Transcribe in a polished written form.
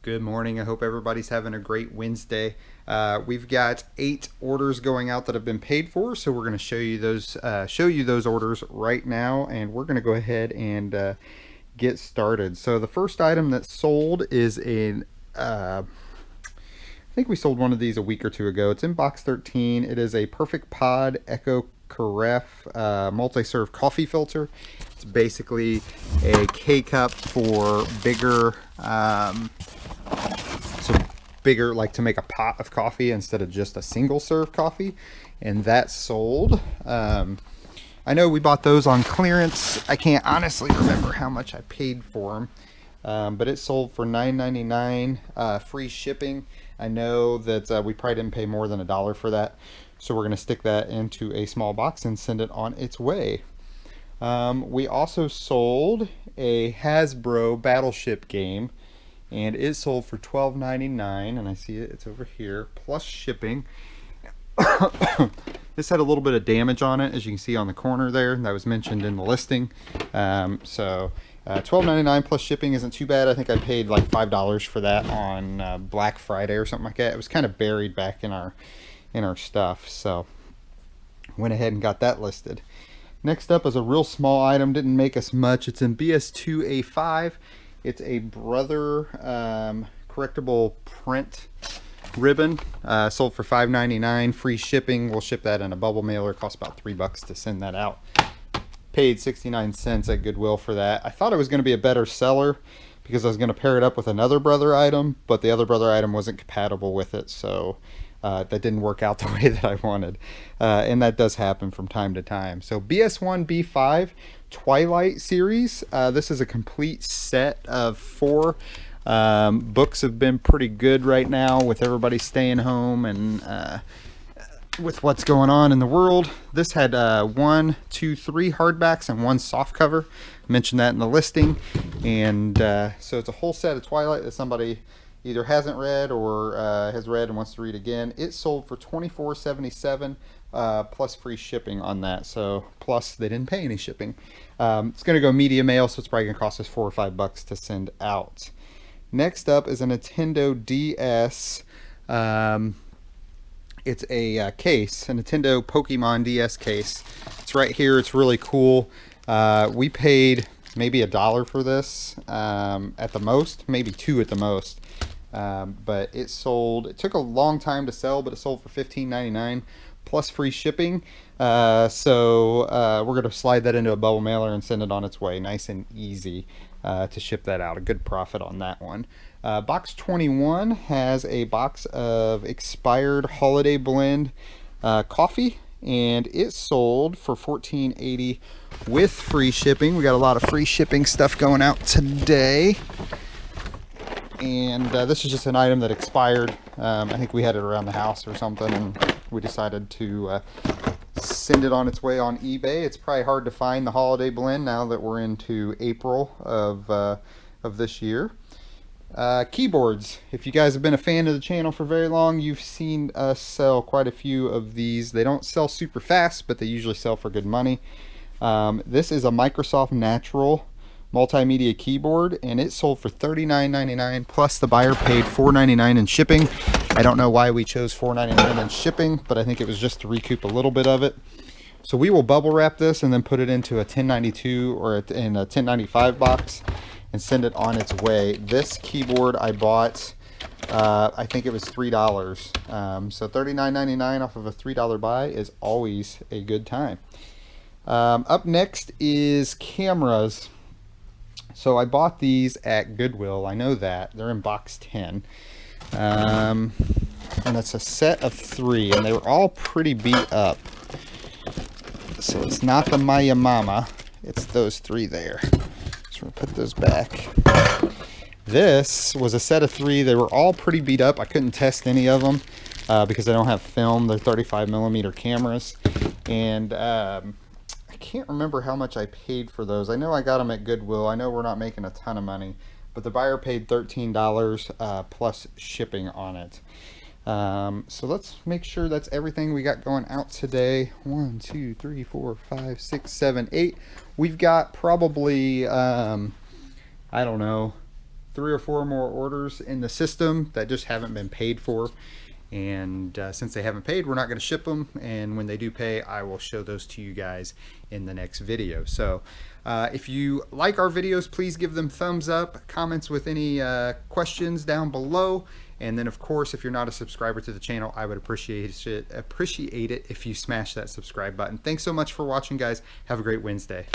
Good morning. I hope everybody's having a great Wednesday. We've got 8 orders going out that have been paid for, so we're going to show you those orders right now, and we're going to go ahead and get started. So the first item that sold is I think we sold one of these a week or two ago. It's in box 13. It is a Perfect Pod Echo Carafe multi-serve coffee filter. It's basically a K-cup for bigger, like to make a pot of coffee instead of just a single serve coffee, and that sold. I know we bought those on clearance. I can't honestly remember how much I paid for them, but it sold for $9.99, free shipping. I know that we probably didn't pay more than $1 for that, so we're going to stick that into a small box and send it on its way. We also sold a Hasbro Battleship game, and it sold for $12.99, and I see it's over here, plus shipping. This had a little bit of damage on it, as you can see on the corner there. That was mentioned in the listing. $12.99 plus shipping isn't too bad. I think I paid like $5 for that on Black Friday or something like that. It was kind of buried back in our stuff, so went ahead and got that listed. Next up is a real small item, didn't make us much. It's in BS2A5. It's a Brother correctable print ribbon, sold for $5.99, free shipping. We'll ship that in a bubble mailer. It costs about $3 to send that out. Paid 69 cents at Goodwill for that. I thought it was going to be a better seller because I was going to pair it up with another Brother item, but the other Brother item wasn't compatible with it, so that didn't work out the way that I wanted. And that does happen from time to time. So BS1B5 Twilight series. This is a complete set of 4. Books have been pretty good right now with everybody staying home and with what's going on in the world. This had 1, 2, 3 hardbacks and 1 softcover. Mentioned that in the listing. And so it's a whole set of Twilight that somebody either hasn't read or has read and wants to read again. It sold for $24.77 plus free shipping on that. So plus they didn't pay any shipping. It's going to go media mail, so it's probably going to cost us $4 or $5 to send out. Next up is a Nintendo DS. It's a case, a Nintendo Pokemon DS case. It's right here. It's really cool. We paid maybe $1 for this at the most, maybe $2 at the most. But it sold. It took a long time to sell, but it sold for $15.99 plus free shipping. So we're going to slide that into a bubble mailer and send it on its way. Nice and easy to ship that out. A good profit on that one. Box 21 has a box of expired Holiday Blend coffee, and it sold for $14.80 with free shipping. We got a lot of free shipping stuff going out today. And this is just an item that expired. I think we had it around the house or something, and we decided to send it on its way on eBay. It's probably hard to find the Holiday Blend now that we're into April of this year. Keyboards. If you guys have been a fan of the channel for very long, you've seen us sell quite a few of these. They don't sell super fast, but they usually sell for good money. This is a Microsoft Natural multimedia keyboard, and it sold for $39.99 plus the buyer paid $4.99 in shipping. I don't know why we chose $4.99 in shipping, but I think it was just to recoup a little bit of it. So we will bubble wrap this and then put it into a 1092 or in a 1095 box and send it on its way. This keyboard I bought, I think it was $3. So $39.99 off of a $3 buy is always a good time. Up next is cameras. So I bought these at Goodwill. I know that. They're in box 10. And it's a set of 3, and they were all pretty beat up. So it's not the Maya Mama. It's those 3 there. So we'll put those back. This was a set of 3. They were all pretty beat up. I couldn't test any of them because they don't have film. They're 35mm cameras. And I can't remember how much I paid for those. I know I got them at Goodwill. I know we're not making a ton of money, but the buyer paid $13 plus shipping on it. So let's make sure that's everything we got going out today. 1, 2, 3, 4, 5, 6, 7, 8. We've got probably I don't know, 3 or 4 more orders in the system that just haven't been paid for. And since they haven't paid, we're not going to ship them. And when they do pay, I will show those to you guys in the next video. So if you like our videos, please give them thumbs up, comments with any questions down below. And then of course, if you're not a subscriber to the channel, I would appreciate it if you smash that subscribe button. Thanks so much for watching, guys. Have a great Wednesday.